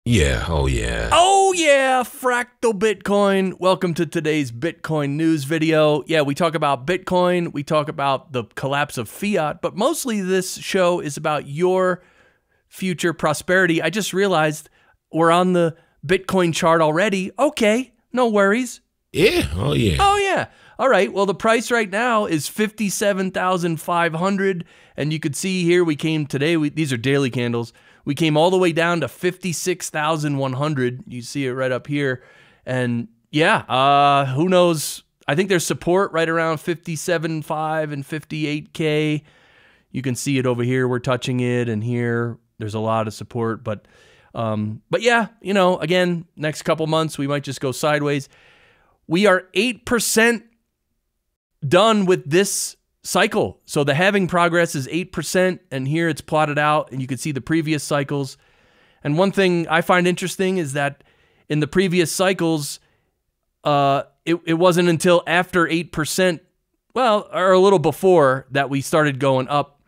Yeah, oh yeah. Oh yeah, Fractal Bitcoin. Welcome to today's Bitcoin news video. Yeah, we talk about Bitcoin, we talk about the collapse of Fiat, but mostly this show is about your future prosperity. I just realized we're on the Bitcoin chart already. Okay, no worries. Yeah, oh yeah. Oh yeah. All right, well the price right now is 57,500 and you could see here we came today, these are daily candles. We came all the way down to 56,100. You see it right up here. And yeah, who knows? I think there's support right around 57.5 and 58K. You can see it over here. We're touching it, and here there's a lot of support. But yeah, you know, again, next couple months we might just go sideways. We are 8% done with this cycle. So the halving progress is 8%, and here it's plotted out, and you can see the previous cycles. And one thing I find interesting is that in the previous cycles, it wasn't until after 8%, well, or a little before, that we started going up.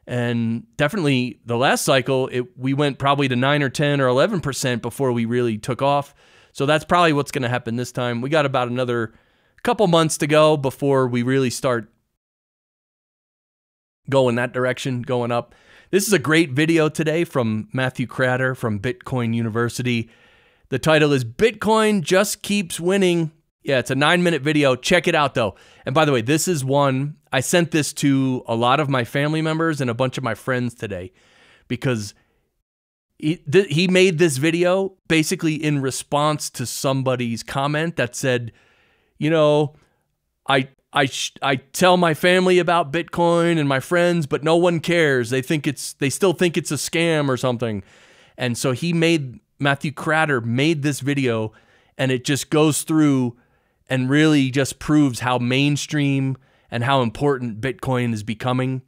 And definitely the last cycle, we went probably to 9 or 10 or 11% before we really took off. So that's probably what's going to happen this time. We got about another couple months to go before we really start go in that direction, going up. This is a great video today from Matthew Crater from Bitcoin University. The title is Bitcoin Just Keeps Winning. Yeah, it's a 9-minute video. Check it out, though. And by the way, this is one, I sent this to a lot of my family members and a bunch of my friends today because he made this video basically in response to somebody's comment that said, you know, I tell my family about Bitcoin and my friends, but no one cares. They still think it's a scam or something. And so Matthew Crater made this video, and it just goes through and really just proves how mainstream and how important Bitcoin is becoming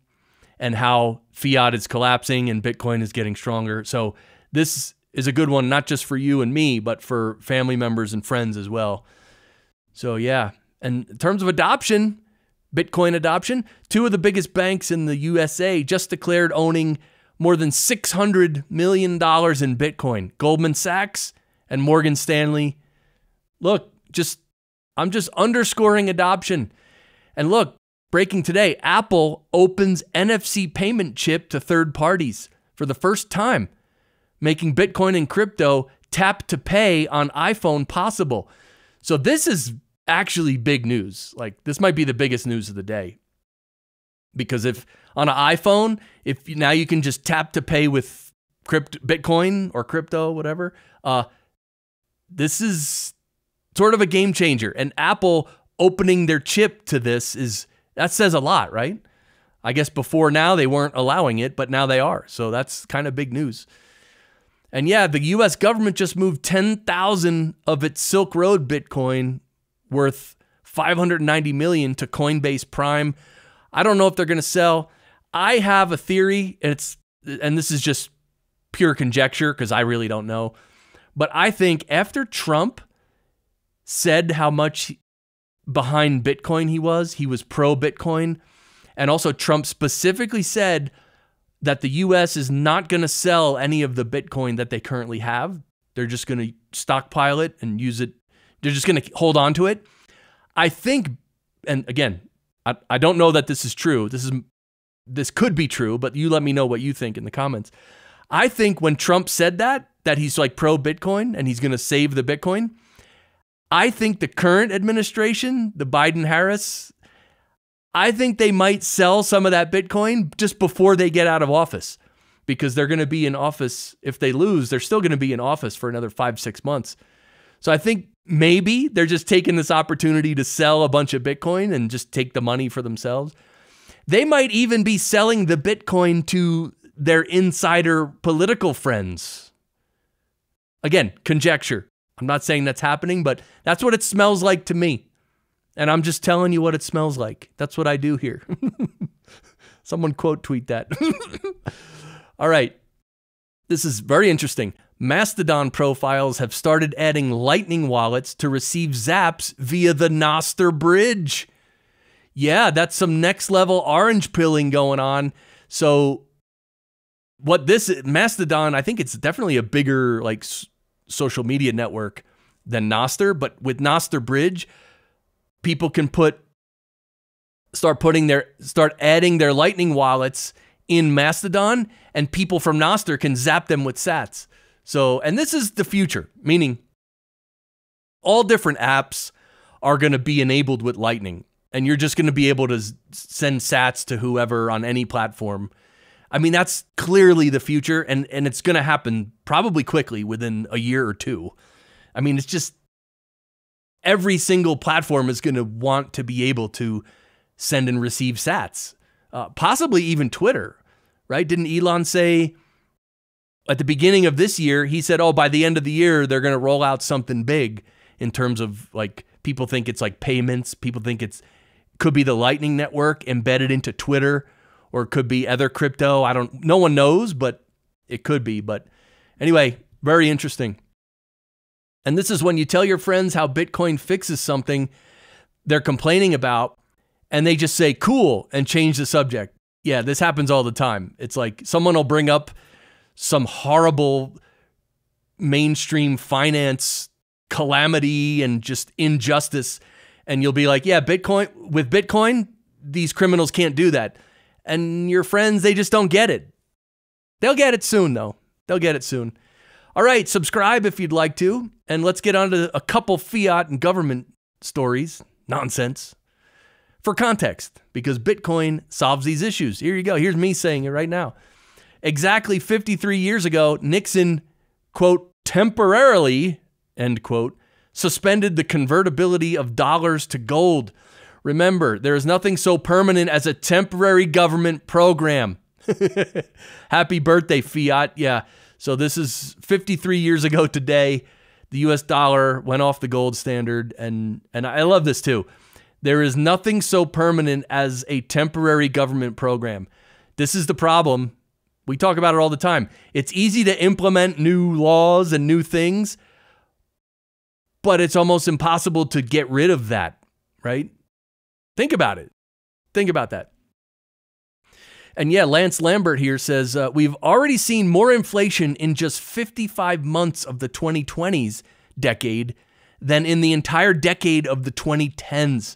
and how fiat is collapsing and Bitcoin is getting stronger. So this is a good one, not just for you and me, but for family members and friends as well. So yeah. And in terms of adoption, Bitcoin adoption, 2 of the biggest banks in the USA just declared owning more than $600 million in Bitcoin. Goldman Sachs and Morgan Stanley. Look, I'm just underscoring adoption. And look, breaking today, Apple opens NFC payment chip to third parties for the first time, making Bitcoin and crypto tap to pay on iPhone possible. So this is actually big news. Like, this might be the biggest news of the day, because if on an iPhone, now you can just tap to pay with Bitcoin or crypto, whatever, this is sort of a game changer. And Apple opening their chip to this that says a lot, right? I guess before now they weren't allowing it, but now they are. So that's kind of big news. And yeah, the US government just moved 10,000 of its Silk Road Bitcoin worth $590 million to Coinbase Prime. I don't know if they're going to sell. I have a theory, and this is just pure conjecture because I really don't know. But I think after Trump said how much behind Bitcoin he was pro-Bitcoin, and also Trump specifically said that the US is not going to sell any of the Bitcoin that they currently have. They're just going to stockpile it and use it. They're just going to hold on to it. I think, and again, I don't know that this is true. This could be true, but you let me know what you think in the comments. I think when Trump said that he's like pro-Bitcoin and he's going to save the Bitcoin, I think the current administration, the Biden-Harris, I think they might sell some of that Bitcoin just before they get out of office, because they're going to be in office. If they lose, they're still going to be in office for another 5-6 months. So I think maybe they're just taking this opportunity to sell a bunch of Bitcoin and just take the money for themselves. They might even be selling the Bitcoin to their insider political friends. Again, conjecture. I'm not saying that's happening, but that's what it smells like to me. And I'm just telling you what it smells like. That's what I do here. Someone quote tweet that. All right. This is very interesting. Mastodon profiles have started adding Lightning wallets to receive zaps via the Nostr bridge. Yeah, that's some next level orange pilling going on. So what this Mastodon, I think it's definitely a bigger like social media network than Nostr, but with Nostr Bridge, people can start adding their Lightning wallets in Mastodon, and people from Nostr can zap them with sats. So, and this is the future, meaning all different apps are going to be enabled with Lightning, and you're just going to be able to send sats to whoever on any platform. I mean, that's clearly the future, and it's going to happen probably quickly within a year or two. I mean, it's just every single platform is going to want to be able to send and receive sats, possibly even Twitter, right? Didn't Elon say at the beginning of this year, he said, oh, by the end of the year, they're going to roll out something big in terms of like, people think it's like payments. People think could be the Lightning Network embedded into Twitter, or it could be other crypto. No one knows, but it could be. But anyway, very interesting. And this is when you tell your friends how Bitcoin fixes something they're complaining about, and they just say, cool, and change the subject. Yeah, this happens all the time. It's like someone will bring up some horrible mainstream finance calamity and just injustice, and you'll be like, yeah, with Bitcoin, these criminals can't do that. And your friends, they just don't get it. They'll get it soon, though. They'll get it soon. All right, subscribe if you'd like to, and let's get on to a couple fiat and government stories. Nonsense. For context, because Bitcoin solves these issues. Here you go. Here's me saying it right now. Exactly 53 years ago, Nixon, quote, temporarily, end quote, suspended the convertibility of dollars to gold. Remember, there is nothing so permanent as a temporary government program. Happy birthday, fiat. Yeah. So this is 53 years ago today. The US dollar went off the gold standard. And I love this too. There is nothing so permanent as a temporary government program. This is the problem. We talk about it all the time. It's easy to implement new laws and new things, but it's almost impossible to get rid of that, right? Think about it. Think about that. And yeah, Lance Lambert here says, we've already seen more inflation in just 55 months of the 2020s decade than in the entire decade of the 2010s.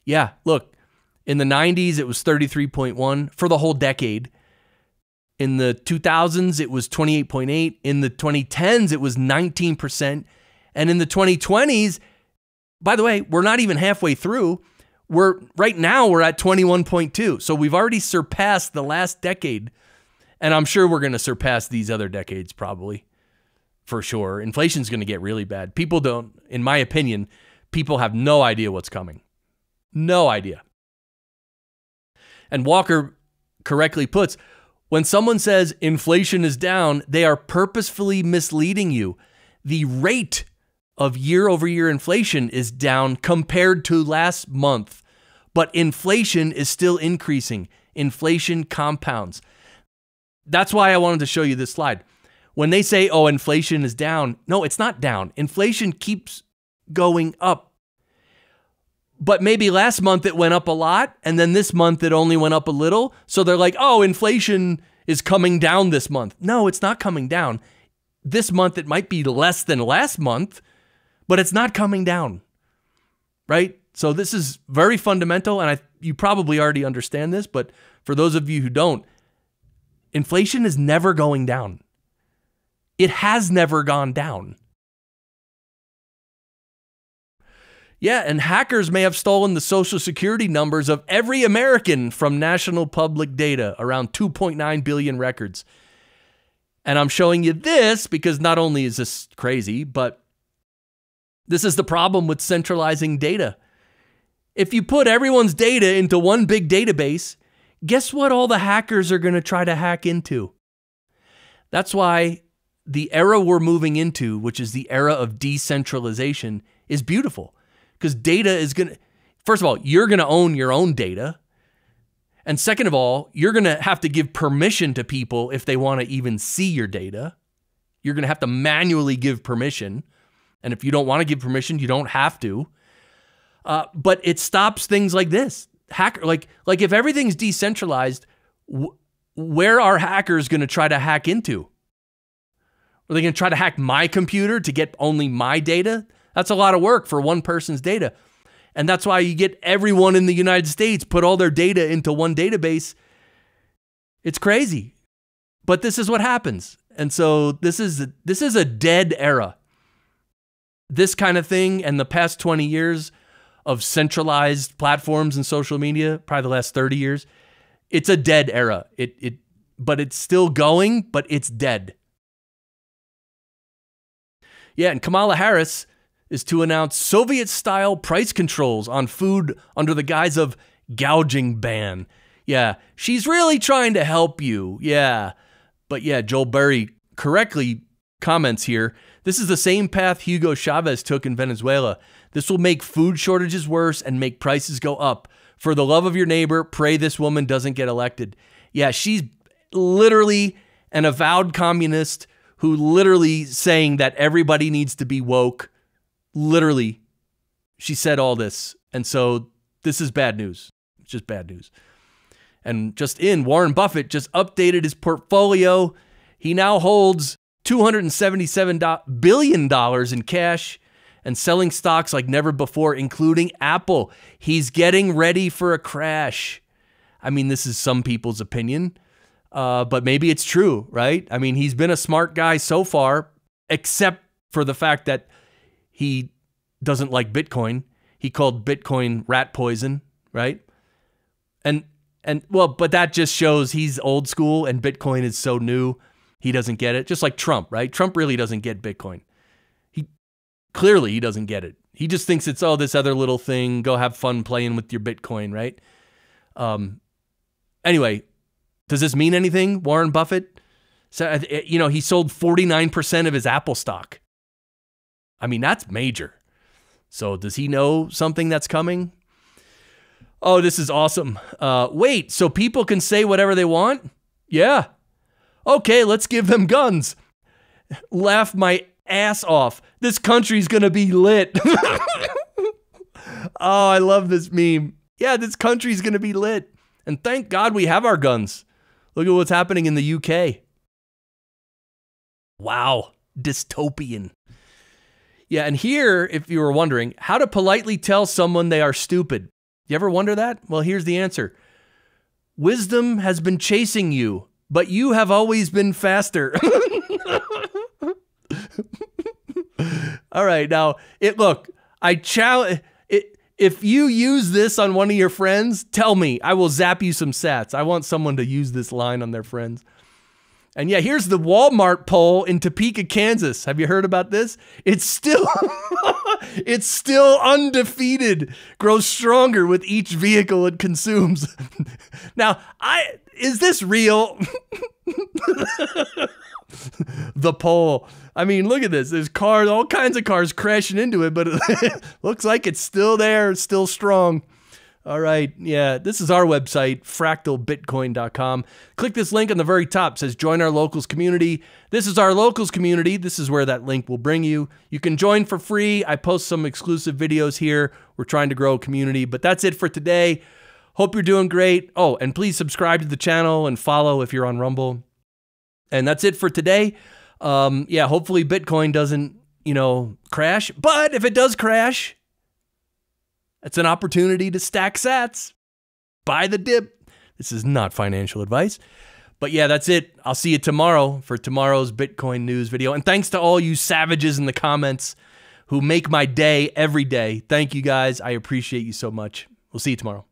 Yeah, look, in the 90s, it was 33.1 for the whole decade. In the 2000s, it was 28.8. In the 2010s, it was 19%. And in the 2020s, by the way, we're not even halfway through. Right now, we're at 21.2. So we've already surpassed the last decade. And I'm sure we're going to surpass these other decades probably, for sure. Inflation's going to get really bad. People don't, in my opinion, people have no idea what's coming. No idea. And Walker correctly puts, when someone says inflation is down, they are purposefully misleading you. The rate of year-over-year inflation is down compared to last month, but inflation is still increasing. Inflation compounds. That's why I wanted to show you this slide. When they say, oh, inflation is down, no, it's not down. Inflation keeps going up. But maybe last month it went up a lot, and then this month it only went up a little. So they're like, oh, inflation is coming down this month. No, it's not coming down. This month it might be less than last month, but it's not coming down, right? So this is very fundamental, and you probably already understand this, but for those of you who don't, inflation is never going down. It has never gone down. Yeah, and hackers may have stolen the social security numbers of every American from national public data, around 2.9 billion records. And I'm showing you this because not only is this crazy, but this is the problem with centralizing data. If you put everyone's data into one big database, guess what all the hackers are going to try to hack into? That's why the era we're moving into, which is the era of decentralization, is beautiful. Because data is going to, first of all, you're going to own your own data. And second of all, you're going to have to give permission to people if they want to even see your data. You're going to have to manually give permission. And if you don't want to give permission, you don't have to. But it stops things like this. Like if everything's decentralized, where are hackers going to try to hack into? Are they going to try to hack my computer to get only my data? That's a lot of work for one person's data. And that's why you get everyone in the United States put all their data into one database. It's crazy. But this is what happens. And so this is a dead era. This kind of thing and the past 20 years of centralized platforms and social media, probably the last 30 years, it's a dead era. But it's still going, but it's dead. Yeah, and Kamala Harris is to announce Soviet-style price controls on food under the guise of gouging ban. Yeah, she's really trying to help you. Yeah. But yeah, Joel Berry correctly comments here, this is the same path Hugo Chavez took in Venezuela. This will make food shortages worse and make prices go up. For the love of your neighbor, pray this woman doesn't get elected. Yeah, she's literally an avowed communist who literally saying that everybody needs to be woke. Literally, she said all this. And so this is bad news. It's just bad news. And just in, Warren Buffett just updated his portfolio. He now holds $277 billion in cash and selling stocks like never before, including Apple. He's getting ready for a crash. I mean, this is some people's opinion, but maybe it's true, right? I mean, he's been a smart guy so far, except for the fact that he doesn't like Bitcoin. He called Bitcoin rat poison, right? And well, but that just shows he's old school and Bitcoin is so new, he doesn't get it. Just like Trump, right? Trump really doesn't get Bitcoin. He doesn't get it. He just thinks it's, oh, this other little thing. Go have fun playing with your Bitcoin, right? Anyway, does this mean anything, Warren Buffett? So, you know, he sold 49% of his Apple stock. I mean, that's major. So does he know something that's coming? Oh, this is awesome. Wait, so people can say whatever they want? Yeah. Okay, let's give them guns. Laugh my ass off. This country's gonna be lit. Oh, I love this meme. Yeah, this country's gonna be lit. And thank God we have our guns. Look at what's happening in the UK. Wow, dystopian. Yeah, and here, if you were wondering, how to politely tell someone they are stupid. You ever wonder that? Well, here's the answer. Wisdom has been chasing you, but you have always been faster. All right, now, look, I challenge it. If you use this on one of your friends, tell me. I will zap you some sats. I want someone to use this line on their friends. And yeah, here's the Walmart poll in Topeka, Kansas. Have you heard about this? It's still it's still undefeated. Grows stronger with each vehicle it consumes. Now, is this real? The poll. I mean, look at this. There's cars, all kinds of cars crashing into it, but it looks like it's still there, it's still strong. All right, yeah, this is our website, fractalbitcoin.com. Click this link on the very top. It says join our locals community. This is our locals community. This is where that link will bring you. You can join for free. I post some exclusive videos here. We're trying to grow a community, but that's it for today. Hope you're doing great. Oh, and please subscribe to the channel and follow if you're on Rumble. And that's it for today. Yeah, hopefully Bitcoin doesn't, crash. But if it does crash, it's an opportunity to stack sats. Buy the dip. This is not financial advice. But yeah, that's it. I'll see you tomorrow for tomorrow's Bitcoin news video. And thanks to all you savages in the comments who make my day every day. Thank you guys. I appreciate you so much. We'll see you tomorrow.